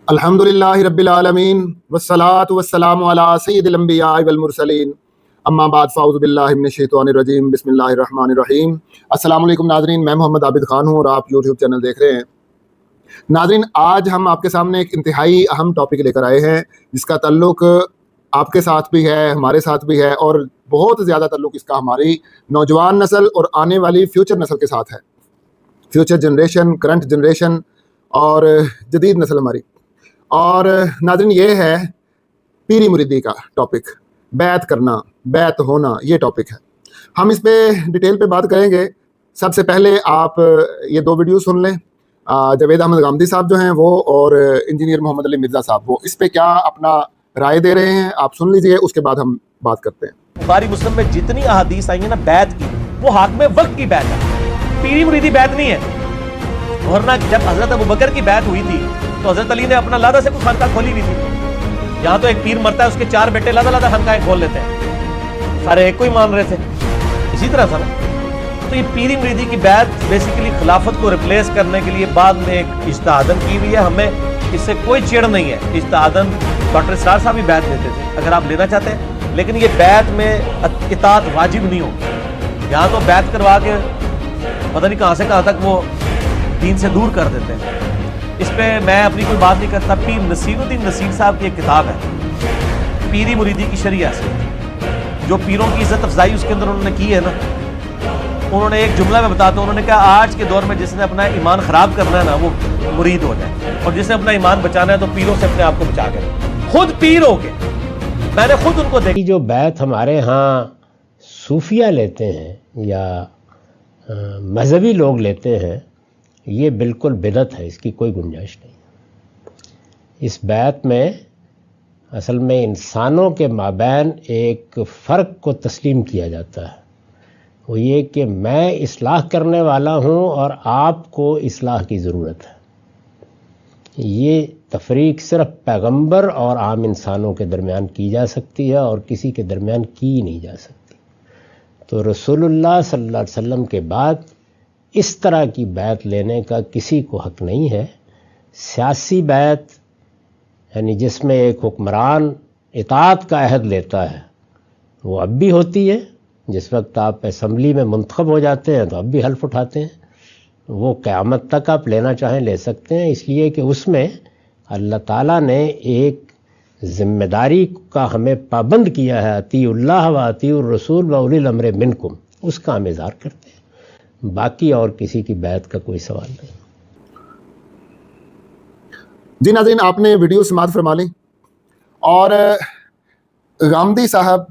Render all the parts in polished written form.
الحمدللہ رب العالمین والصلاة والسلام علی سید الانبیاء والمرسلین اما بعد فاعوذ باللہ من الشیطان الرجیم بسم اللہ الرحمن الرحیم۔ السلام علیکم ناظرین، میں محمد عابد خان ہوں اور آپ یوٹیوب چینل دیکھ رہے ہیں۔ ناظرین، آج ہم آپ کے سامنے ایک انتہائی اہم ٹاپک لے کر آئے ہیں جس کا تعلق آپ کے ساتھ بھی ہے، ہمارے ساتھ بھی ہے، اور بہت زیادہ تعلق اس کا ہماری نوجوان نسل اور آنے والی فیوچر نسل کے ساتھ ہے۔ فیوچر جنریشن، کرنٹ جنریشن اور جدید نسل ہماری۔ اور ناظرین، یہ ہے پیری مریدی کا ٹاپک، بیعت کرنا، بیعت ہونا، یہ ٹاپک ہے۔ ہم اس پہ ڈیٹیل پہ بات کریں گے۔ سب سے پہلے آپ یہ دو ویڈیو سن لیں، جاوید احمد غامدی صاحب جو ہیں وہ، اور انجینئر محمد علی مرزا صاحب، وہ اس پہ کیا اپنا رائے دے رہے ہیں، آپ سن لیجئے، اس کے بعد ہم بات کرتے ہیں۔ بخاری مسلم میں جتنی احادیث آئی ہیں نا بیعت کی، وہ حاکم وقت کی بیعت ہے، پیری مریدی بیعت نہیں ہے۔ ورنہ جب حضرت ابوبکر کی بیعت ہوئی تھی تو حضرت علی نے اپنا لادہ سے کوئی خانقاہ کھولی ہوئی تھی۔ یہاں تو ایک پیر مرتا ہے، اس کے 4 بیٹے لادہ خانقاہیں کھول لیتے ہیں، سارے ایک کو ہی مان رہے تھے۔ اسی طرح تھا نا۔ تو یہ پیری مریدی کی بیعت بیسیکلی خلافت کو ریپلیس کرنے کے لیے بعد میں ایک اجتہاداً کی ہوئی ہے، ہمیں اس سے کوئی چڑ نہیں ہے۔ اجتہاداً ڈاکٹر اسرار صاحب بھی بیعت لیتے تھے اگر آپ لینا چاہتے ہیں، لیکن یہ بیعت میں اطاعت واجب نہیں ہوگی۔ یہاں تو بیعت کروا کے پتہ نہیں کہاں سے کہاں تک وہ دین سے دور کر دیتے ہیں۔ اس پہ میں اپنی کوئی بات نہیں کرتا۔ پیر نصیر الدین نصیر صاحب کی ایک کتاب ہے پیری مریدی کی شرعیہ سے، جو پیروں کی عزت افزائی اس کے اندر انہوں نے کی ہے نا، انہوں نے ایک جملہ میں بتاتا ہوں، انہوں نے کہا آج کے دور میں جس نے اپنا ایمان خراب کرنا ہے نا وہ مرید ہو جائے، اور جس نے اپنا ایمان بچانا ہے تو پیروں سے اپنے آپ کو بچا کے خود پیر ہو کے۔ میں نے خود ان کو دیکھی۔ جو بیعت ہمارے ہاں صوفیہ لیتے ہیں یا مذہبی لوگ لیتے ہیں، یہ بالکل بدعت ہے، اس کی کوئی گنجائش نہیں۔ اس بیعت میں اصل میں انسانوں کے مابین ایک فرق کو تسلیم کیا جاتا ہے، وہ یہ کہ میں اصلاح کرنے والا ہوں اور آپ کو اصلاح کی ضرورت ہے۔ یہ تفریق صرف پیغمبر اور عام انسانوں کے درمیان کی جا سکتی ہے اور کسی کے درمیان کی نہیں جا سکتی۔ تو رسول اللہ صلی اللہ علیہ وسلم کے بعد اس طرح کی بیعت لینے کا کسی کو حق نہیں ہے۔ سیاسی بیعت یعنی جس میں ایک حکمران اطاعت کا عہد لیتا ہے، وہ اب بھی ہوتی ہے۔ جس وقت آپ اسمبلی میں منتخب ہو جاتے ہیں تو اب بھی حلف اٹھاتے ہیں، وہ قیامت تک آپ لینا چاہیں لے سکتے ہیں، اس لیے کہ اس میں اللہ تعالیٰ نے ایک ذمہ داری کا ہمیں پابند کیا ہے، اطیعوا اللہ و اطیعوا الرسول و اولی الامر منکم، اس کا ہم اظہار کرتے ہیں۔ باقی اور کسی کی بیعت کا کوئی سوال نہیں۔ جی ناظرین، آپ نے ویڈیو سماعت فرما لی، اور غامدی صاحب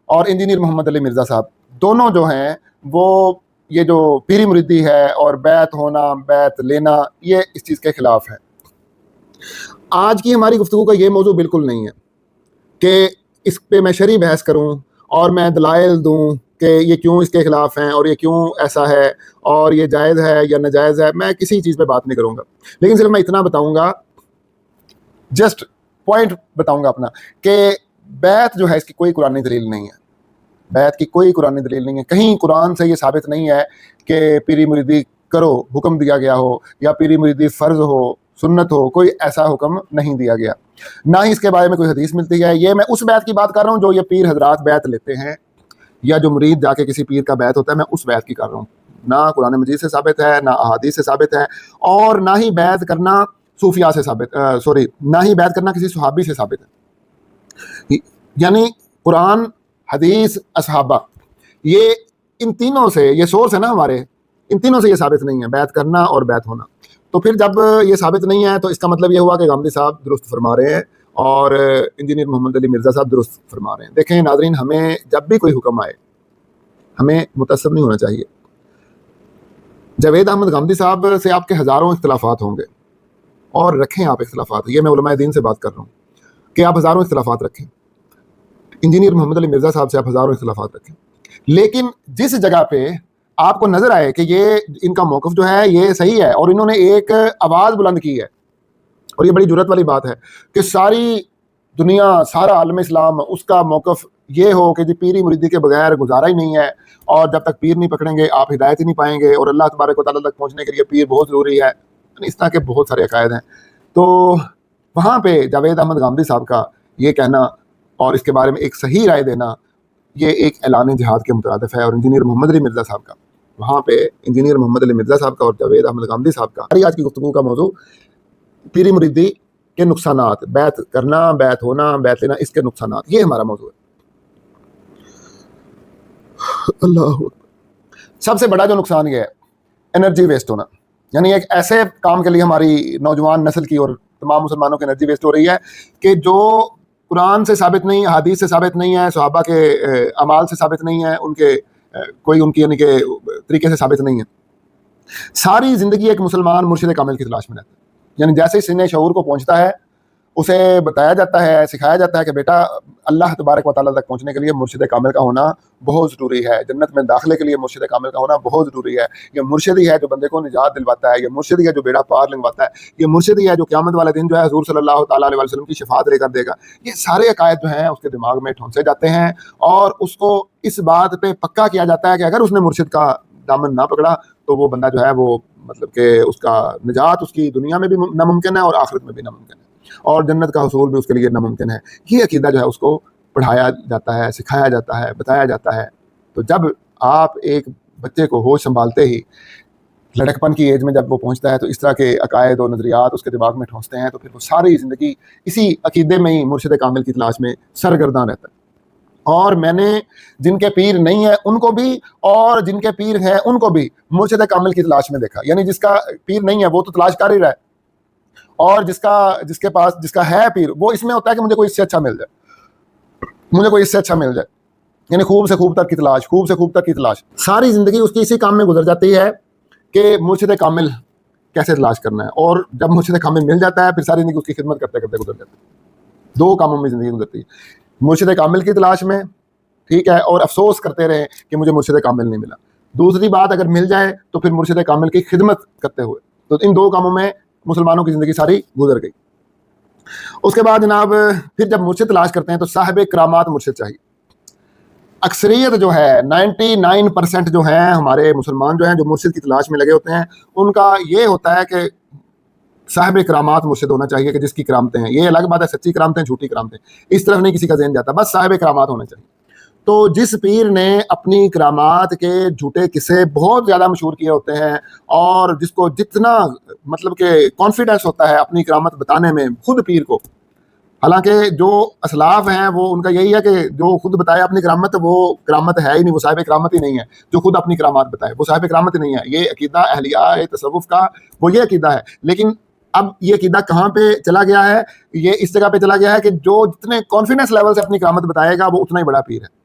اور انجینئر محمد علی مرزا صاحب دونوں جو ہیں وہ یہ جو پیری مریدی ہے اور بیعت ہونا، بیعت لینا، یہ اس چیز کے خلاف ہے۔ آج کی ہماری گفتگو کا یہ موضوع بالکل نہیں ہے کہ اس پہ میں شرعی بحث کروں اور میں دلائل دوں کہ یہ کیوں اس کے خلاف ہیں اور یہ کیوں ایسا ہے اور یہ جائز ہے یا ناجائز ہے۔ میں کسی چیز پہ بات نہیں کروں گا، لیکن صرف میں اتنا بتاؤں گا، جسٹ پوائنٹ بتاؤں گا اپنا، کہ بیعت جو ہے اس کی کوئی قرآنی دلیل نہیں ہے۔ بیعت کی کوئی قرآنی دلیل نہیں ہے، کہیں قرآن سے یہ ثابت نہیں ہے کہ پیری مریدی کرو، حکم دیا گیا ہو، یا پیری مریدی فرض ہو، سنت ہو، کوئی ایسا حکم نہیں دیا گیا، نہ ہی اس کے بارے میں کوئی حدیث ملتی ہے۔ یہ میں اس بیعت کی بات کر رہا ہوں جو یہ پیر حضرات بیعت لیتے ہیں، یا جو مرید جا کے کسی پیر کا بیعت ہوتا ہے، میں اس بیعت کی کر رہا ہوں۔ نہ قرآن مجید سے ثابت ہے، نہ احادیث سے ثابت ہے، اور نہ ہی بیعت کرنا صوفیاء سے ثابت، نہ ہی بیعت کرنا کسی صحابی سے ثابت ہے۔ یعنی قرآن، حدیث، اصحابہ، یہ ان تینوں سے، یہ سورس ہے نا ہمارے، ان تینوں سے یہ ثابت نہیں ہے بیعت کرنا اور بیعت ہونا۔ تو پھر جب یہ ثابت نہیں ہے تو اس کا مطلب یہ ہوا کہ غامدی صاحب درست فرما رہے ہیں اور انجینئر محمد علی مرزا صاحب درست فرما رہے ہیں۔ دیکھیں ناظرین، ہمیں جب بھی کوئی حکم آئے ہمیں متعصب نہیں ہونا چاہیے۔ جاوید احمد غامدی صاحب سے آپ کے ہزاروں اختلافات ہوں گے، اور رکھیں آپ اختلافات، یہ میں علماء دین سے بات کر رہا ہوں کہ آپ ہزاروں اختلافات رکھیں۔ انجینئر محمد علی مرزا صاحب سے آپ ہزاروں اختلافات رکھیں، لیکن جس جگہ پہ آپ کو نظر آئے کہ یہ ان کا موقف جو ہے یہ صحیح ہے، اور انہوں نے ایک آواز بلند کی ہے، اور یہ بڑی جرأت والی بات ہے کہ ساری دنیا، سارا عالم اسلام اس کا موقف یہ ہو کہ جی پیری مریدی کے بغیر گزارا ہی نہیں ہے، اور جب تک پیر نہیں پکڑیں گے آپ ہدایت ہی نہیں پائیں گے، اور اللہ تبارک و تعالیٰ تک پہنچنے کے لیے پیر بہت ضروری ہے۔ اس طرح کے بہت سارے عقائد ہیں۔ تو وہاں پہ جاوید احمد غامدی صاحب کا یہ کہنا اور اس کے بارے میں ایک صحیح رائے دینا یہ ایک اعلان جہاد کے مترادف ہے. اور انجینئر محمد علی مرزا صاحب کا وہاں پہ انجینئر محمد علی مرزا صاحب کا اور جاوید احمد غامدی صاحب کا آج کی گفتگو کا موضوع پیری مریدی کے نقصانات، بیعت کرنا، بیعت ہونا، بیعت لینا، اس کے نقصانات، یہ ہمارا موضوع ہے. اللہ سب سے بڑا جو نقصان یہ ہے انرجی ویسٹ ہونا. یعنی ایک ایسے کام کے لیے ہماری نوجوان نسل کی اور تمام مسلمانوں کی انرجی ویسٹ ہو رہی ہے کہ جو قرآن سے ثابت نہیں، حدیث سے ثابت نہیں ہے، صحابہ کے اعمال سے ثابت نہیں ہے، ان کے کوئی ان کی یعنی کہ طریقے سے ثابت نہیں ہے. ساری زندگی ایک مسلمان مرشد کامل کی تلاش میں رہتا ہے. یعنی جیسے ہی سینہ شعور کو پہنچتا ہے اسے بتایا جاتا ہے، سکھایا جاتا ہے کہ بیٹا اللہ تبارک و تعالیٰ تک پہنچنے کے لیے مرشد کامل کا ہونا بہت ضروری ہے، جنت میں داخلے کے لیے مرشد کامل کا ہونا بہت ضروری ہے. یہ مرشد ہی ہے جو بندے کو نجات دلواتا ہے، یہ مرشد ہی ہے جو بیڑا پار لنگواتا ہے، یہ مرشد ہی ہے جو قیامت والے دن جو ہے حضور صلی اللہ تعالیٰ علیہ وسلم کی شفاعت لے کر دے گا. یہ سارے عقائد جو ہیں اس کے دماغ میں ٹھونسے جاتے ہیں اور اس کو اس بات پہ پکا کیا جاتا ہے کہ اگر اس نے مرشد کا دامن نہ پکڑا تو وہ بندہ جو ہے وہ مطلب کہ اس کا نجات اس کی دنیا میں بھی ناممکن ہے اور آخرت میں بھی ناممکن ہے، اور جنت کا حصول بھی اس کے لیے ناممکن ہے. یہ عقیدہ جو ہے اس کو پڑھایا جاتا ہے، سکھایا جاتا ہے، بتایا جاتا ہے. تو جب آپ ایک بچے کو ہوش سنبھالتے ہی لڑکپن کی ایج میں جب وہ پہنچتا ہے تو اس طرح کے عقائد اور نظریات اس کے دماغ میں ٹھونستے ہیں تو پھر وہ ساری زندگی اسی عقیدے میں ہی مرشد کامل کی تلاش میں سرگرداں رہتا ہے. اور میں نے جن کے پیر نہیں ہیں ان کو بھی اور جن کے پیر ہیں ان کو بھی مرشد کامل کی تلاش میں دیکھا. یعنی جس کا پیر نہیں ہے وہ تو تلاش کر ہی رہا ہے، اور جس کے پاس جس کا ہے پیر وہ اس میں ہوتا ہے کہ مجھے کوئی اس سے اچھا مل جائے، مجھے کوئی اس سے اچھا مل جائے. یعنی خوب سے خوب تک کی تلاش، خوب سے خوب تک کی تلاش. ساری زندگی اس کی اسی کام میں گزر جاتی ہے کہ مرشد کامل کیسے تلاش کرنا ہے. اور جب مرشد کامل مل جاتا ہے پھر ساری زندگی اس کی خدمت کرتے کرتے گزر جاتی ہے. دو کاموں میں زندگی گزرتی ہے، مرشد کامل کی تلاش میں، ٹھیک ہے، اور افسوس کرتے رہے کہ مجھے مرشد کامل نہیں ملا. دوسری بات اگر مل جائے تو پھر مرشد کامل کی خدمت کرتے ہوئے. تو ان دو کاموں میں مسلمانوں کی زندگی ساری گزر گئی. اس کے بعد جناب پھر جب مرشد تلاش کرتے ہیں تو صاحب کرامات مرشد چاہیے. اکثریت جو ہے 99% جو ہیں ہمارے مسلمان جو ہیں جو مرشد کی تلاش میں لگے ہوتے ہیں ان کا یہ ہوتا ہے کہ صاحب کرامات مرشد ہونا چاہیے کہ جس کی کرامتیں ہیں. یہ الگ بات ہے سچی کرامتیں جھوٹی کرامتیں، اس طرف نہیں کسی کا ذہن جاتا، بس صاحب کرامات ہونا چاہیے. تو جس پیر نے اپنی کرامات کے جھوٹے قصے بہت زیادہ مشہور کیے ہوتے ہیں اور جس کو جتنا مطلب کہ کانفیڈنس ہوتا ہے اپنی کرامت بتانے میں خود پیر کو، حالانکہ جو اسلاف ہیں وہ ان کا یہی ہے کہ جو خود بتائے اپنی کرامت وہ کرامت ہے ہی نہیں، وہ صاحب کرامت ہی نہیں ہے. جو خود اپنی کرامات بتائے وہ صاحب کرامت ہی نہیں ہے. یہ عقیدہ اہلیاء تصوف کا وہ یہ عقیدہ ہے. لیکن اب یہ عقیدہ کہاں پہ چلا گیا ہے؟ یہ اس جگہ پہ چلا گیا ہے کہ جو جتنے کانفیڈنس لیول سے اپنی کرامت بتائے گا وہ اتنا ہی بڑا پیر ہے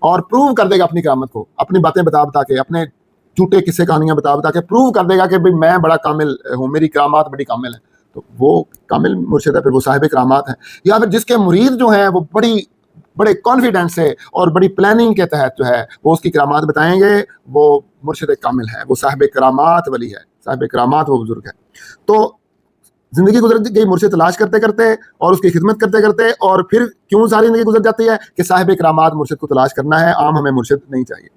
اور پروو کر دے گا اپنی کرامت کو، اپنی باتیں بتا کے، اپنے جھوٹے قصے کہانیاں بتا کے پروو کر دے گا کہ میں بڑا کامل ہوں، میری کرامات بڑی کامل ہیں. تو وہ کامل مرشد ہے، پھر وہ صاحب کرامات ہیں. یا پھر جس کے مرید جو ہیں وہ بڑے کانفیڈنس سے اور بڑی پلاننگ کے تحت جو ہے وہ اس کی کرامات بتائیں گے، وہ مرشد کامل ہے، وہ صاحب کرامات ولی ہے، صاحب کرامات وہ بزرگ ہے. تو زندگی گزر گئی مرشد تلاش کرتے کرتے اور اس کی خدمت کرتے کرتے، اور پھر کیوں ساری زندگی گزر جاتی ہے کہ صاحب کرامات مرشد کو تلاش کرنا ہے، عام ہمیں مرشد نہیں چاہیے.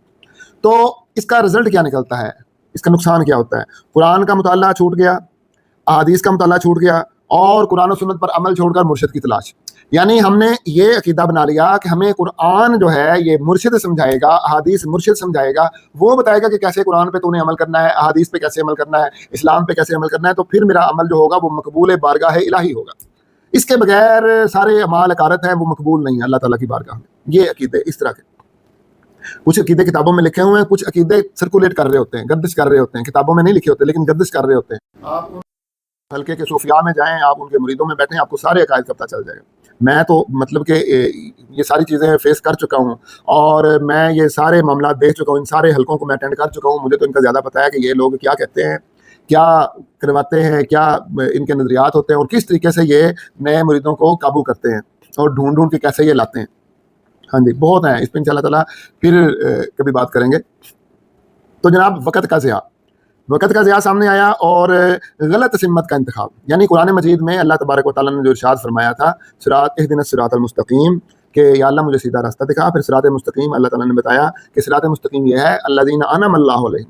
تو اس کا رزلٹ کیا نکلتا ہے، اس کا نقصان کیا ہوتا ہے؟ قرآن کا مطالعہ چھوٹ گیا، احادیث کا مطالعہ چھوٹ گیا، اور قرآن و سنت پر عمل چھوڑ کر مرشد کی تلاش. یعنی ہم نے یہ عقیدہ بنا لیا کہ ہمیں قرآن جو ہے یہ مرشد سمجھائے گا، احادیث مرشد سمجھائے گا، وہ بتائے گا کہ کیسے قرآن پہ تو نے عمل کرنا ہے، احادیث پہ کیسے عمل کرنا ہے، اسلام پہ کیسے عمل کرنا ہے، تو پھر میرا عمل جو ہوگا وہ مقبول بارگاہ الہی ہوگا. اس کے بغیر سارے اعمال اکارت ہیں، وہ مقبول نہیں ہیں اللہ تعالیٰ کی بارگاہ میں. یہ عقیدے اس طرح کے کچھ عقیدے کتابوں میں لکھے ہوئے ہیں، کچھ عقیدے سرکولیٹ کر رہے ہوتے ہیں، گردش کر رہے ہوتے ہیں، کتابوں میں نہیں لکھے ہوتے لیکن گردش کر رہے ہوتے ہیں. آپ حلقے کے صوفیاء میں جائیں، آپ ان کے مریدوں میں بیٹھیں، آپ کو سارے عقائد کا پتہ چل جائے گا. میں تو مطلب کہ یہ ساری چیزیں فیس کر چکا ہوں اور میں یہ سارے معاملات دیکھ چکا ہوں، ان سارے حلقوں کو میں اٹینڈ کر چکا ہوں. مجھے تو ان کا زیادہ پتہ ہے کہ یہ لوگ کیا کہتے ہیں، کیا کرواتے ہیں، کیا ان کے نظریات ہوتے ہیں اور کس طریقے سے یہ نئے مریدوں کو قابو کرتے ہیں اور ڈھونڈ کے کیسے یہ لاتے ہیں. ہاں جی، بہت ہیں، اس پہ انشاءاللہ تعالیٰ پھر کبھی بات کریں گے. تو جناب وقت کا ضیاع سامنے آیا اور غلط سمت کا انتخاب. یعنی قرآن مجید میں اللہ تبارک و تعالیٰ نے جو ارشاد فرمایا تھا اہدنا الصراط المستقیم، کہ یا اللہ مجھے سیدھا راستہ دکھا. پھر صراط مستقیم اللہ تعالیٰ نے بتایا کہ صراط مستقیم یہ ہے الذین انعم اللہ علیہم،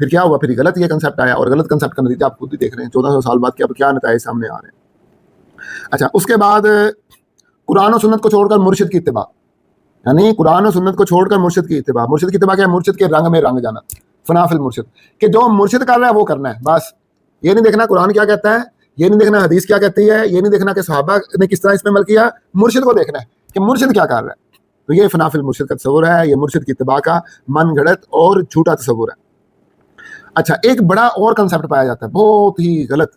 پھر کیا ہوا؟ پھر غلط یہ کنسیپٹ آیا، اور غلط کنسیپٹ کا نتیجہ آپ خود ہی دیکھ رہے ہیں 1400 سال بعد کیا نتائج سامنے آ رہے ہیں۔ اچھا، اس کے بعد قرآن و سنت کو چھوڑ کر مرشد کی اتباع، یعنی قرآن و سنت کو چھوڑ کر مرشد کی اتباع۔ مرشد کی اتباع کیا ہے؟ مرشد کے رنگ میں رنگ جانا، فنا فی المرشد، کہ جو مرشد کر رہا ہے وہ کرنا ہے بس، یہ نہیں دیکھنا قرآن کیا کہتا ہے، یہ نہیں دیکھنا حدیث کیا کہتی ہے، یہ نہیں دیکھنا کہ صحابہ نے کس طرح اس پہ عمل کیا، مرشد کو دیکھنا ہے کہ مرشد کیا کر رہا ہے۔ تو یہ فنا فی المرشد کا تصور ہے، یہ مرشد کی اتباع کا من گھڑت اور جھوٹا تصور ہے۔ اچھا، ایک بڑا اور کنسیپٹ پایا جاتا ہے بہت ہی غلط،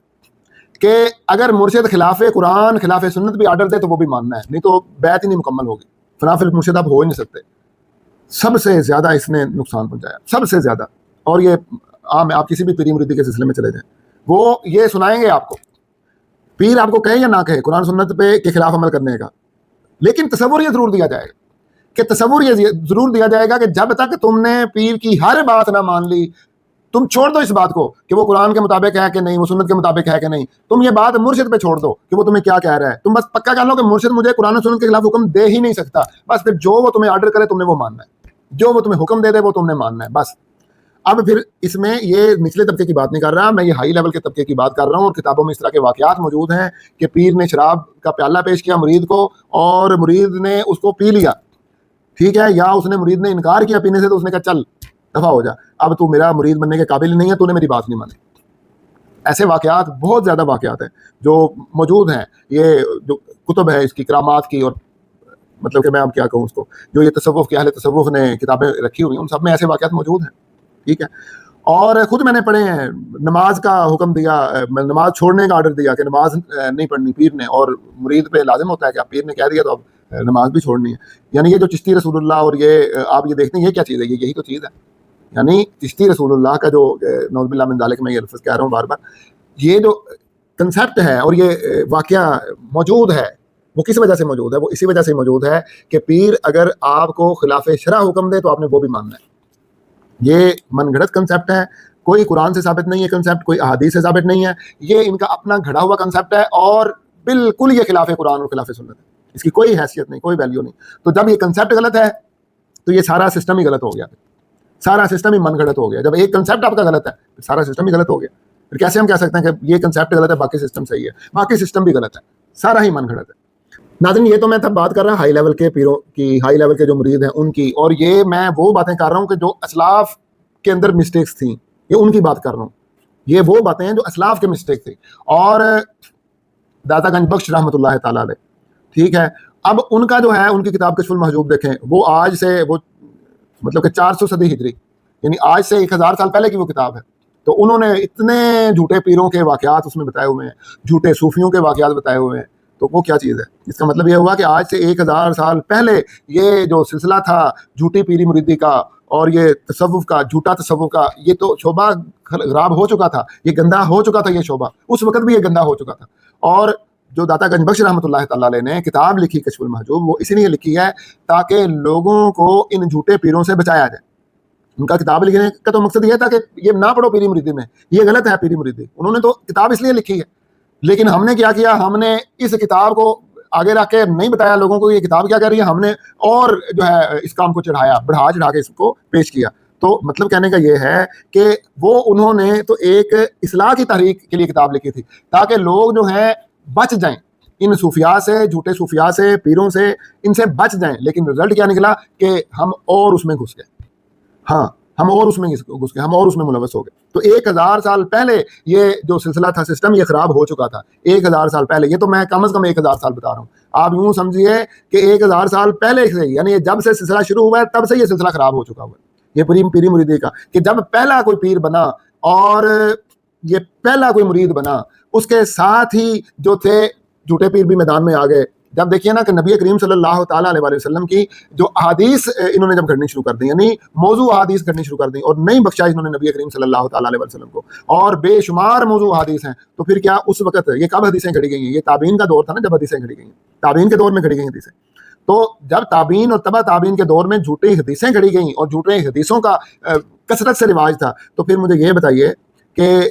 کہ اگر مرشد خلاف قرآن خلاف سنت بھی آرڈر دے تو وہ بھی ماننا ہے، نہیں تو بیعت ہی نہیں مکمل ہوگی۔ فنا فی المرشد آپ ہو ہی نہیں سکتے۔ سب سے زیادہ اس نے نقصان پہنچایا، سب سے زیادہ، اور یہ عام ہے، آپ کسی بھی پیر مریدی کے سلسلے میں چلے جائیں، وہ یہ سنائیں گے آپ کو، پیر آپ کو کہے یا نہ کہے قرآن سنت پہ کے خلاف عمل کرنے کا، لیکن تصور یہ ضرور دیا جائے گا کہ ضرور دیا جائے گا کہ جب تک تم نے پیر کی ہر بات نہ مان لی، تم چھوڑ دو اس بات کو کہ وہ قرآن کے مطابق ہے کہ نہیں، وہ سنت کے مطابق ہے کہ نہیں، تم یہ بات مرشد پہ چھوڑ دو کہ وہ تمہیں کیا کہہ رہا ہے، تم بس پکا کر لو کہ مرشد مجھے قرآن و سنت کے خلاف حکم دے ہی نہیں سکتا، بس پھر جو وہ تمہیں آرڈر کرے تم نے وہ ماننا ہے، جو وہ تمہیں حکم دے دے وہ تم نے ماننا ہے بس۔ اب پھر اس میں یہ نچلے طبقے کی بات نہیں کر رہا میں، یہ ہائی لیول کے طبقے کی بات کر رہا ہوں، اور کتابوں میں اس طرح کے واقعات موجود ہیں کہ پیر نے شراب کا پیالہ پیش کیا مرید کو، اور مرید نے اس کو پی لیا، ٹھیک ہے، یا اس نے مرید نے انکار کیا پینے سے، تو اس نے کہا چل دفع ہو جا، اب تو میرا مرید بننے کے قابل نہیں ہے، تو نے میری بات نہیں مانی۔ ایسے واقعات بہت زیادہ واقعات ہیں جو موجود ہیں، یہ جو کتب ہے اس کی کرامات کی، اور مطلب کہ میں اب کیا کہوں اس کو، جو یہ تصوف کے اہل تصوف نے کتابیں رکھی ہوئی ہیں ان سب میں ایسے واقعات موجود ہیں، ٹھیک ہے۔ اور خود میں نے پڑھے ہیں، نماز کا حکم دیا، نماز چھوڑنے کا آرڈر دیا کہ نماز نہیں پڑھنی پیر نے، اور مرید پہ لازم ہوتا ہے کہ اب پیر نے کہہ دیا تو اب نماز بھی چھوڑنی ہے۔ یعنی یہ جو چشتی رسول اللہ، اور یہ آپ یہ دیکھتے ہیں یہ کیا چیز ہے، یہ یہی تو چیز ہے، یعنی چشتی رسول اللہ کا جو نعوذ باللہ من ذالک، میں یہ لفظ کہہ رہا ہوں بار بار، یہ جو کنسیپٹ ہے اور یہ واقعہ موجود ہے وہ کس وجہ سے موجود ہے؟ وہ اسی وجہ سے موجود ہے کہ پیر اگر آپ کو خلاف شرع حکم دے تو آپ نے وہ بھی ماننا ہے۔ یہ من گھڑت کنسیپٹ ہے، کوئی قرآن سے ثابت نہیں ہے کنسیپٹ، کوئی احادیث سے ثابت نہیں ہے، یہ ان کا اپنا گھڑا ہوا کنسیپٹ ہے، اور بالکل یہ خلاف قرآن اور خلاف سنت ہے، اس کی کوئی حیثیت نہیں، کوئی ویلیو نہیں۔ تو جب یہ کنسیپٹ غلط ہے تو یہ سارا سسٹم ہی غلط ہو گیا، سارا سسٹم ہی من گھڑت ہو گیا۔ جب ایک کنسیپٹ آپ کا غلط ہے تو سارا سسٹم ہی غلط ہو گیا۔ پھر کیسے ہم کہہ سکتے ہیں کہ یہ کنسیپٹ غلط ہے باقی سسٹم صحیح ہے؟ باقی سسٹم بھی غلط ہے، سارا ہی من گھڑت ہے۔ ناظرین، یہ تو میں تب بات کر رہا ہائی لیول کے پیروں کی، ہائی لیول کے جو مرید ہیں ان کی، اور یہ میں وہ باتیں کر رہا ہوں کہ جو اسلاف کے اندر مسٹیکس تھیں، یہ ان کی بات کر رہا ہوں، یہ وہ باتیں ہیں جو اسلاف کے مسٹیک تھی۔ اور داتا گنج بخش رحمۃ اللہ تعالیٰ علیہ، ٹھیک ہے، اب ان کا جو ہے ان کی کتاب کشف المحجوب دیکھیں، وہ آج سے وہ مطلب کہ 400 صدی ہجری، یعنی آج سے 1000 سال پہلے کی وہ کتاب ہے۔ تو انہوں نے اتنے جھوٹے پیروں کے واقعات اس میں بتائے ہوئے ہیں، جھوٹے صوفیوں کے واقعات بتائے ہوئے ہیں، تو وہ کیا چیز ہے؟ اس کا مطلب یہ ہوا کہ آج سے 1000 سال پہلے یہ جو سلسلہ تھا جھوٹی پیری مریدی کا اور یہ تصوف کا، جھوٹا تصوف کا، یہ تو شعبہ خراب ہو چکا تھا، یہ گندا ہو چکا تھا، یہ شعبہ اس وقت بھی یہ گندا ہو چکا تھا۔ اور جو داتا گنج بخش رحمۃ اللہ تعالیٰ علیہ نے کتاب لکھی کشف المحجوب، وہ اسی لیے لکھی ہے تاکہ لوگوں کو ان جھوٹے پیروں سے بچایا جائے۔ ان کا کتاب لکھنے کا تو مقصد یہ تھا کہ یہ نہ پڑھو پیری مریدی میں، یہ غلط ہے پیری مریدی، انہوں نے تو کتاب اس لیے لکھی ہے۔ لیکن ہم نے کیا کیا، ہم نے اس کتاب کو آگے رکھ کے نہیں بتایا لوگوں کو یہ کتاب کیا کہہ رہی ہے، ہم نے اور جو ہے اس کام کو بڑھا کے اس کو پیش کیا۔ تو مطلب کہنے کا یہ ہے کہ وہ انہوں نے تو ایک اصلاح کی تحریک کے لیے کتاب لکھی تھی تاکہ لوگ جو ہیں بچ جائیں ان صوفیاء سے، جھوٹے صوفیاء سے، پیروں سے، ان سے بچ جائیں۔ لیکن رزلٹ کیا نکلا کہ ہم اور اس میں گھس گئے، ہاں ہم اور اس میں گھس گئے، ہم اور اس میں ملوث ہو گئے۔ تو 1000 سال پہلے یہ جو سلسلہ تھا، سسٹم یہ خراب ہو چکا تھا 1000 سال پہلے۔ یہ تو میں کم از کم 1000 سال بتا رہا ہوں، آپ یوں سمجھیے کہ 1000 سال پہلے سے، یعنی جب سے سلسلہ شروع ہوا ہے تب سے یہ سلسلہ خراب ہو چکا ہوا ہے، یہ پیری مریدی کا، کہ جب پہلا کوئی پیر بنا اور یہ پہلا کوئی مرید بنا، اس کے ساتھ ہی جو تھے جھوٹے پیر بھی میدان میں آ گئے۔ جب دیکھیے نا کہ نبی کریم صلی اللہ تعالیٰ علیہ وسلم کی جو احادیث انہوں نے جب گھڑنی شروع کر دی، یعنی موضوع احادیث گھڑنی شروع کر دی، اور نہیں بخشا انہوں نے نبی کریم صلی اللہ تعالیٰ علیہ وسلم کو، اور بے شمار موضوع احادیث ہیں، تو پھر کیا اس وقت یہ کب حدیثیں گھڑی گئی ہیں؟ یہ تابعین کا دور تھا نا جب حدیثیں گھڑی گئی ہیں، تابعین کے دور میں گھڑی گئی حدیثیں۔ تو جب تابعین اور تبع تابعین کے دور میں جھوٹی حدیثیں گھڑی گئیں اور جھوٹے حدیثوں کا کثرت سے رواج تھا، تو پھر مجھے یہ بتائیے کہ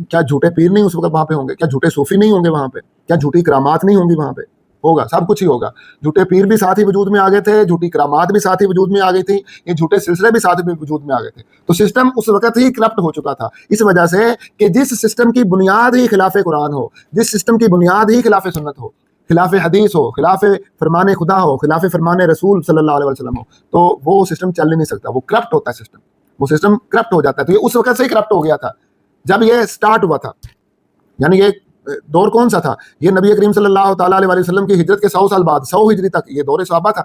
کیا جھوٹے پیر نہیں اس وقت وہاں پہ ہوں گے؟ کیا جھوٹے صوفی نہیں ہوں گے وہاں پہ؟ کیا جھوٹی کرامات نہیں ہوں گی وہاں پہ؟ ہوگا, سب کچھ ہی ہوگا. جھوٹے پیر بھی ساتھ ہی وجود میں آ گئے تھے, جھوٹی کرامات بھی ساتھ ہی وجود میں آ گئی تھی, یہ جھوٹے سلسلے بھی ساتھ ہی وجود میں آ گئے تھے. تو سسٹم اس وقت ہی کرپٹ ہو چکا تھا, اس وجہ سے کہ جس سسٹم کی بنیاد ہی خلاف قرآن ہو, جس سسٹم کی بنیاد ہی خلاف سنت ہو, خلاف حدیث ہو, خلاف فرمان خدا ہو, خلاف فرمان رسول صلی اللہ علیہ وسلم ہو, تو وہ سسٹم چل نہیں سکتا, وہ کرپٹ ہوتا ہے سسٹم, وہ سسٹم کرپٹ ہو جاتا ہے. تو یہ اس وقت سے ہی کرپٹ ہو گیا تھا جب یہ سٹارٹ ہوا تھا. یعنی یہ دور کون سا تھا؟ یہ نبی کریم صلی اللہ تعالیٰ علیہ وسلم کی ہجرت کے 100 سال بعد, 100 ہجری تک یہ دور صحابہ تھا.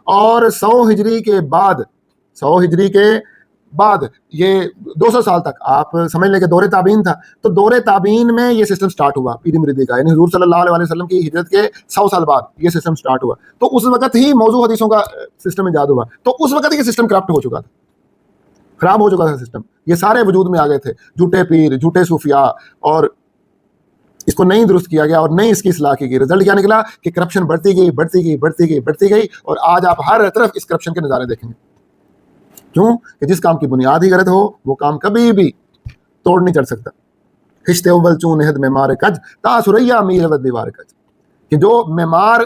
اور 100 ہجری کے بعد یہ 200 سال تک آپ سمجھ لیں کہ دور تابعین تھا. تو دور تابعین میں یہ سسٹم سٹارٹ ہوا پیری مریدی کا, یعنی حضور صلی اللہ علیہ وسلم کی ہجرت کے 100 سال بعد یہ سسٹم سٹارٹ ہوا. تو اس وقت ہی موضوع حدیثوں کا سسٹم ایجاد ہوا. تو اس وقت یہ سسٹم کرپٹ ہو چکا تھا, خراب ہو چکا تھا سسٹم. یہ سارے وجود میں آ گئے تھے, جھوٹے پیر, جھوٹے صوفیاء, اور اس کو نہیں درست کیا گیا اور نہیں اس کی اصلاح کی گئی. رزلٹ کیا نکلا کہ کرپشن بڑھتی گئی, اور آج آپ ہر طرف اس کرپشن کے نظارے دیکھیں گے. کیوں؟ کہ جس کام کی بنیاد ہی غلط ہو وہ کام کبھی بھی توڑ نہیں چڑھ سکتا. خشتے اول چون نہد میں مار کج تا سریا میر ود دیوار کج, کہ جو معمار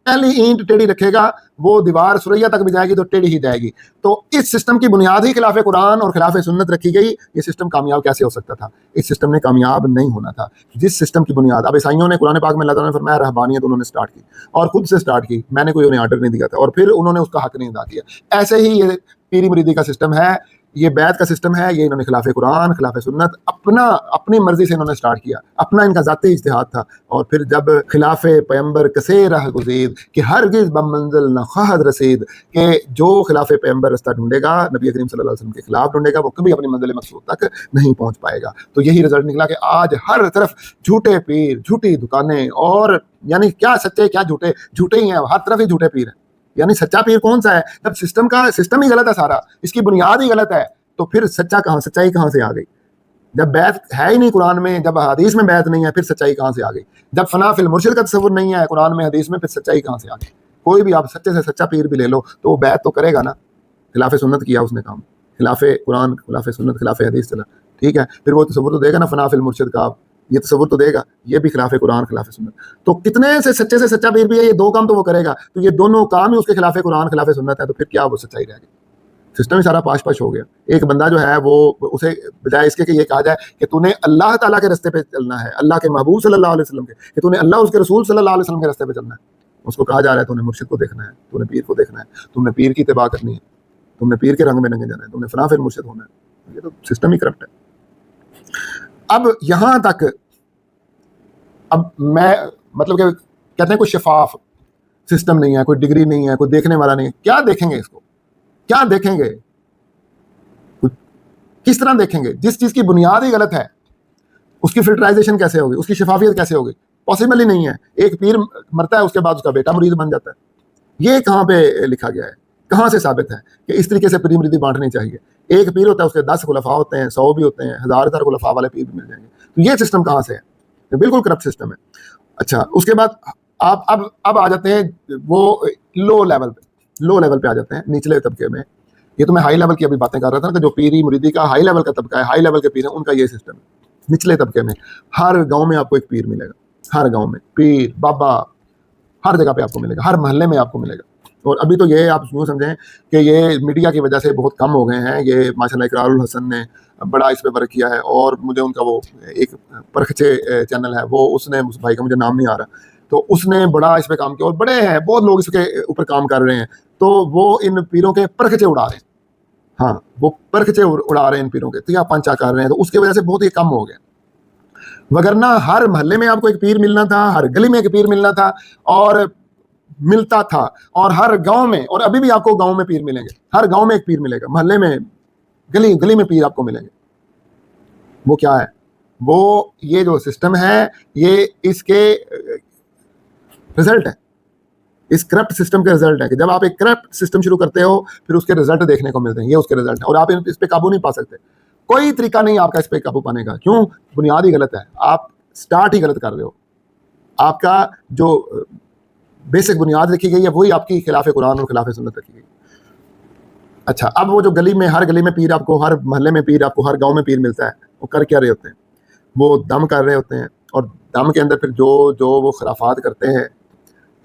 پہلی اینٹ ٹیڑھی رکھے گا وہ دیوار سریا تک بھی جائے گی تو ٹیڑھی ہی جائے گی. تو اس سسٹم کی بنیاد ہی خلاف قرآن اور خلاف سنت رکھی گئی. یہ سسٹم کامیاب کیسے ہو سکتا تھا؟ اس سسٹم نے کامیاب نہیں ہونا تھا. جس سسٹم کی بنیاد, اب عیسائیوں نے قرآن پاک میں اللہ تعالیٰ نے فرمایا رہبانیت انہوں نے سٹارٹ کی اور خود سے سٹارٹ کی, میں نے کوئی انہیں آرڈر نہیں دیا تھا, اور پھر انہوں نے اس کا حق نہیں ادا کیا. ایسے ہی یہ پیری مریدی کا سسٹم ہے, یہ بیعت کا سسٹم ہے, یہ انہوں نے خلاف قرآن خلاف سنت اپنی مرضی سے انہوں نے سٹارٹ کیا, اپنا ان کا ذاتی اجتہاد تھا. اور پھر جب خلاف پیمبر کسے رہ گزید کہ ہرگز بمنزل نہ خواہد رسید, کہ جو خلاف پیمبر رستہ ڈھونڈے گا نبی کریم صلی اللہ علیہ وسلم کے خلاف ڈھونڈے گا وہ کبھی اپنی منزل مقصود تک نہیں پہنچ پائے گا. تو یہی رزلٹ نکلا کہ آج ہر طرف جھوٹے پیر, جھوٹی دکانیں, اور یعنی کیا سچے کیا جھوٹے ہی ہیں, ہر طرف ہی جھوٹے پیر ہیں. یعنی سچا پیر کون سا ہے؟ جب سسٹم ہی غلط ہے, سارا اس کی بنیاد ہی غلط ہے, تو پھر سچائی کہاں سے آ گئی؟ جب بیعت ہے ہی نہیں قرآن میں, جب حدیث میں بیعت نہیں ہے, پھر سچائی کہاں سے آ گئی؟ جب فنا فی المرشد کا تصور نہیں ہے قرآن میں حدیث میں, پھر سچائی کہاں سے آ گئی؟ کوئی بھی آپ سچے سے سچا پیر بھی لے لو تو وہ بیعت تو کرے گا نا, خلاف سنت کیا اس نے کام, خلاف قرآن خلاف سنت خلاف حدیث چلا, ٹھیک ہے, پھر وہ تصور تو دے گا نا فنا فی المرشد کا, یہ تصور تو دے گا, یہ بھی خلاف قرآن خلاف سنت. تو کتنے سے سچے سے سچا پیر بھی ہے, یہ دو کام تو وہ کرے گا, تو یہ دونوں کام ہی اس کے خلاف قرآن خلاف سنت ہے, تو پھر کیا وہ سچائی رہ گئی؟ سسٹم ہی سارا پاش ہو گیا. ایک بندہ جو ہے وہ اسے بجائے اس کے کہ یہ کہا جائے کہ تو نے اللہ تعالیٰ کے رستے پہ چلنا ہے, اللہ کے محبوب صلی اللہ علیہ وسلم کے, کہ تو نے اللہ اس کے رسول صلی اللہ علیہ وسلم کے رستے پہ چلنا ہے, اس کو کہا جا رہا ہے تو نے مرشد کو دیکھنا ہے, تو نے پیر کو دیکھنا ہے, تم نے پیر کی اتباع کرنی ہے, تم نے پیر کے رنگ میں رنگے جانا ہے, تم نے فنا پھر مرشد ہونا ہے. یہ تو سسٹم ہی کرپٹ ہے. اب یہاں تک, اب میں مطلب کہ کہتے ہیں کوئی شفاف سسٹم نہیں ہے, کوئی ڈگری نہیں ہے, کوئی دیکھنے والا نہیں ہے. کیا دیکھیں گے اس کو؟ کیا دیکھیں گے؟ کس طرح دیکھیں گے؟ جس چیز کی بنیاد ہی غلط ہے اس کی فلٹرائزیشن کیسے ہوگی؟ اس کی شفافیت کیسے ہوگی؟ پاسبل ہی نہیں ہے. ایک پیر مرتا ہے, اس کے بعد اس کا بیٹا مرید بن جاتا ہے. یہ کہاں پہ لکھا گیا ہے؟ کہاں سے ثابت ہے کہ اس طریقے سے پیر مریدی بانٹنی چاہیے؟ ایک پیر ہوتا ہے, اس کے 10 خلفاء ہوتے ہیں, 100 بھی ہوتے ہیں, 1000 خلفاء والے پیر بھی مل جائیں گے. تو یہ سسٹم کہاں سے ہے؟ یہ بالکل کرپٹ سسٹم ہے. اچھا, اس کے بعد آپ اب آ جاتے ہیں وہ لو لیول پہ آ جاتے ہیں, نچلے طبقے میں. یہ تو میں ہائی لیول کی ابھی باتیں کر رہا تھا کہ جو پیری مریدی کا ہائی لیول کا طبقہ ہے, ہائی لیول کے پیر ہیں, ان کا یہ سسٹم ہے. نچلے طبقے میں ہر گاؤں میں آپ کو ایک پیر ملے گا, ہر گاؤں میں پیر بابا ہر جگہ پہ آپ کو ملے گا, ہر محلے میں آپ کو ملے گا. اور ابھی تو یہ آپ یوں سمجھیں کہ یہ میڈیا کی وجہ سے بہت کم ہو گئے ہیں. یہ ماشاء اللہ اقرار الحسن نے بڑا اس پہ ورک کیا ہے, اور مجھے ان کا وہ ایک پرکھچے چینل ہے, وہ اس نے, اس بھائی کا مجھے نام نہیں آ رہا, تو اس نے بڑا اس پہ کام کیا, اور بڑے ہیں بہت لوگ اس کے اوپر کام کر رہے ہیں. تو وہ ان پیروں کے پرکھچے اڑا رہے ہیں, ہاں وہ پرکھچے اڑا رہے ہیں ان پیروں کے, تیا پنچا کر رہے ہیں. تو اس کی وجہ سے بہت ہی کم ہو گیا. وگرنہ ہر محلے میں آپ کو ایک پیر ملنا تھا, ہر گلی میں ایک پیر ملنا تھا, اور ملتا تھا. اور ہر گاؤں میں, اور ابھی بھی آپ کو گاؤں میں پیر ملیں گے, ہر گاؤں میں ایک پیر ملے گا, محلے میں گلی میں پیر آپ کو ملیں گے. وہ کیا ہے؟ وہ یہ جو سسٹم ہے یہ اس کے رزلٹ ہے, اس کرپٹ سسٹم کے رزلٹ ہے. کہ جب آپ ایک کرپٹ سسٹم شروع کرتے ہو پھر اس کے رزلٹ دیکھنے کو ملتے ہیں. یہ اس کے رزلٹ ہے, اور آپ اس پہ قابو نہیں پا سکتے. کوئی طریقہ نہیں آپ کا اس پہ قابو پانے کا. کیوں؟ بنیاد ہی غلط ہے, آپ سٹارٹ ہی غلط کر رہے ہو. آپ کا جو بیسک بنیاد رکھی گئی ہے وہی آپ کی خلاف قرآن اور خلاف سنت رکھی گئی. اچھا, اب وہ جو گلی میں, ہر گلی میں پیر آپ کو, ہر محلے میں پیر آپ کو, ہر گاؤں میں پیر ملتا ہے, وہ کر کیا رہے ہوتے ہیں؟ وہ دم کر رہے ہوتے ہیں, اور دم کے اندر پھر جو وہ خرافات کرتے ہیں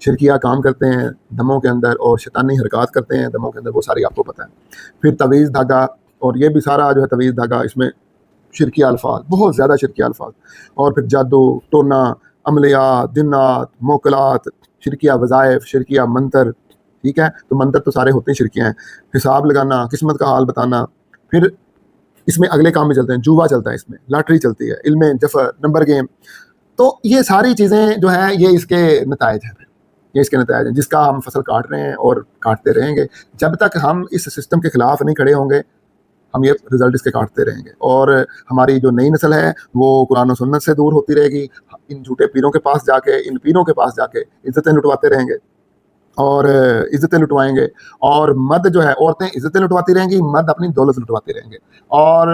شرکیہ کام کرتے ہیں دموں کے اندر اور شیطانی حرکات کرتے ہیں دموں کے اندر، وہ ساری آپ کو پتہ ہے۔ پھر تویز دھاگا، اور یہ بھی سارا جو ہے تویز دھاگا، اس میں شرکیہ الفاظ، بہت زیادہ شرکیہ الفاظ، اور پھر جادو، ٹونا، عملیات، جنات، موکلات، شرکیہ وظائف، شرکیہ منتر، ٹھیک ہے، تو منتر تو سارے ہوتے ہیں شرکیہ ہیں، حساب لگانا، قسمت کا حال بتانا، پھر اس میں اگلے کام میں چلتے ہیں، جوا چلتا ہے، اس میں لاٹری چلتی ہے، علم جفر، نمبر گیم، تو یہ ساری چیزیں جو ہیں یہ اس کے نتائج ہیں، یہ اس کے نتائج ہیں جس کا ہم فصل کاٹ رہے ہیں اور کاٹتے رہیں گے جب تک ہم اس سسٹم کے خلاف نہیں کھڑے ہوں گے، ہم یہ رزلٹ اس کے کاٹتے رہیں گے، اور ہماری جو نئی نسل ہے وہ قرآن و سنت سے دور ہوتی رہے گی، ان جھوٹے پیروں کے پاس جا کے، ان پیروں کے پاس جا کے عزتیں لٹواتے رہیں گے اور عزتیں لٹوائیں گے، اور مرد جو ہے، عورتیں عزتیں لٹواتی رہیں گی، مرد اپنی دولت لٹواتے رہیں گے، اور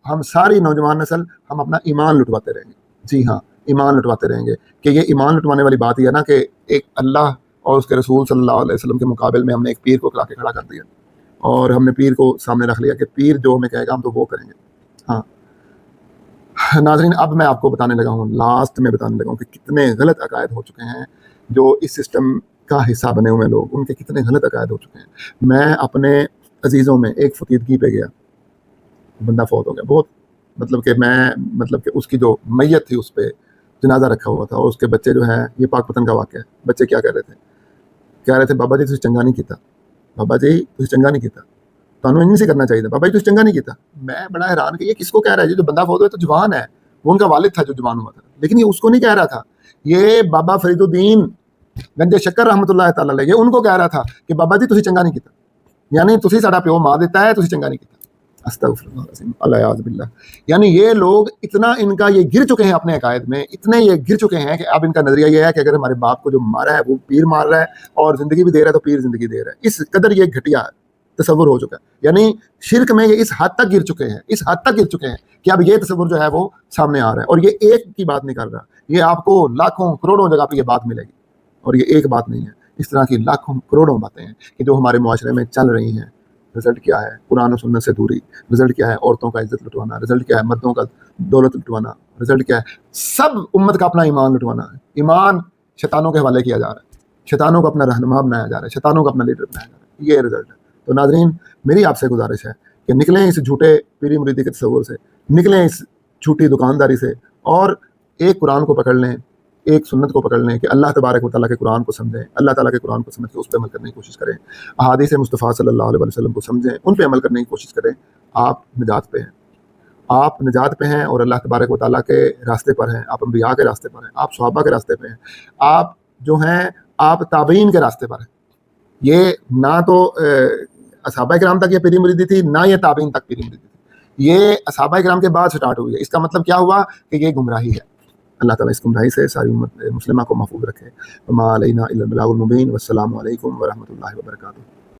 ہم ساری نوجوان نسل ہم اپنا ایمان لٹواتے رہیں گے، جی ہاں ایمان لٹواتے رہیں گے، کہ یہ ایمان لٹوانے والی بات یہ ہے نا کہ ایک اللہ اور اس کے رسول صلی اللہ علیہ وسلم کے مقابل میں ہم نے ایک پیر کو لا کے کھڑا کر دیا، اور ہم نے پیر کو سامنے رکھ لیا کہ پیر جو ہمیں کہے گا ہم تو وہ کریں گے۔ ہاں ناظرین، اب میں آپ کو بتانے لگا ہوں، لاسٹ میں بتانے لگا ہوں کہ کتنے غلط عقائد ہو چکے ہیں جو اس سسٹم کا حصہ بنے ہوئے لوگ، ان کے کتنے غلط عقائد ہو چکے ہیں۔ میں اپنے عزیزوں میں ایک فقیدگی پہ گیا، بندہ فوت ہو گیا، بہت مطلب کہ اس کی جو میت تھی اس پہ جنازہ رکھا ہوا تھا، اور اس کے بچے جو ہیں، یہ پاک پتن کا واقعہ ہے، بچے کیا کہہ رہے تھے بابا جی تسی چنگا نہیں کیتا، بابا جی تسی چنگا نہیں کیتا، تانوں انج نہیں کرنا چاہیے، بابا جی تسی چنگا نہیں کیتا۔ میں بڑا حیران کہ یہ کس کو کہہ رہا ہے جی؟ جو بندہ فوت ہوا تو جوان ہے، وہ ان کا والد تھا جو جوان ہوا تھا، لیکن یہ اس کو نہیں کہہ رہا تھا، یہ بابا فرید الدین گنج شکر رحمۃ اللہ تعالی علیہ، یہ ان کو کہہ رہا تھا کہ بابا جی تسی چنگا نہیں کیتا، یعنی تسی ساڈا پیو مار دیتا ہے، تسی چنگا نہیں کیتا۔ استغفر اللہ العظیم، الیاذ باللہ۔ یعنی یہ لوگ اتنا ان کا یہ گر چکے ہیں اپنے عقائد میں، اتنے یہ گر چکے ہیں کہ اب ان کا نظریہ یہ ہے کہ اگر ہمارے باپ کو جو مارا ہے وہ پیر مار رہا ہے اور زندگی بھی دے رہا ہے تو پیر زندگی دے رہا ہے۔ اس قدر یہ گھٹیا تصور ہو چکا ہے، یعنی شرک میں یہ اس حد تک گر چکے ہیں، اس حد تک گر چکے ہیں کہ اب یہ تصور جو ہے وہ سامنے آ رہا ہے، اور یہ ایک کی بات نہیں کر رہا، یہ آپ کو لاکھوں کروڑوں جگہ پہ یہ بات ملے گی، اور یہ ایک بات نہیں ہے، اس طرح کی لاکھوں کروڑوں باتیں ہیں کہ جو ہمارے معاشرے میں چل رہی ہیں۔ رزلٹ کیا ہے؟ قرآن و سنت سے دوری، رزلٹ کیا ہے؟ عورتوں کا عزت لٹوانا، رزلٹ کیا ہے؟ مردوں کا دولت لٹوانا، رزلٹ کیا ہے؟ سب امت کا اپنا ایمان لٹوانا ہے، ایمان شیطانوں کے حوالے کیا جا رہا ہے، شیطانوں کو اپنا رہنما بنایا جا رہا ہے، شیطانوں کو اپنا لیڈر بنایا جا رہا ہے، یہ رزلٹ ہے۔ تو ناظرین، میری آپ سے گزارش ہے کہ نکلیں اس جھوٹے پیری مریدی کے تصور سے، نکلیں اس جھوٹی دکانداری سے، اور ایک قرآن کو پکڑ لیں، ایک سنت کو پکڑ لیں کہ اللہ تبارک و تعالیٰ کے قرآن کو سمجھیں، اللہ تعالیٰ کے قرآن کو سمجھ کے اس پہ عمل کرنے کی کوشش کریں، احادیث مصطفیٰ صلی اللہ علیہ وسلم کو سمجھیں، ان پہ عمل کرنے کی کوشش کریں، آپ نجات پہ ہیں، آپ نجات پہ ہیں، اور اللہ تبارک و تعالیٰ کے راستے پر ہیں، آپ انبیاء کے راستے پر ہیں، آپ صحابہ کے راستے پہ ہیں، آپ جو ہیں آپ تابعین کے راستے پر ہیں۔ یہ نہ تو اصحابہ کرام تک یہ پیری مریدی تھی، نہ یہ تابعین تک پیری مریدی تھی، یہ اصحابہ کرام کے بعد سٹارٹ ہوئی ہے۔ اس کا مطلب کیا ہوا کہ یہ گمراہی ہے۔ اللہ تعالیٰ اس گمراہی سے ساری امت مسلمہ کو محفوظ رکھے۔ وما علینا الا البلاغ المبین، والسلام علیکم ورحمۃ اللہ وبرکاتہ۔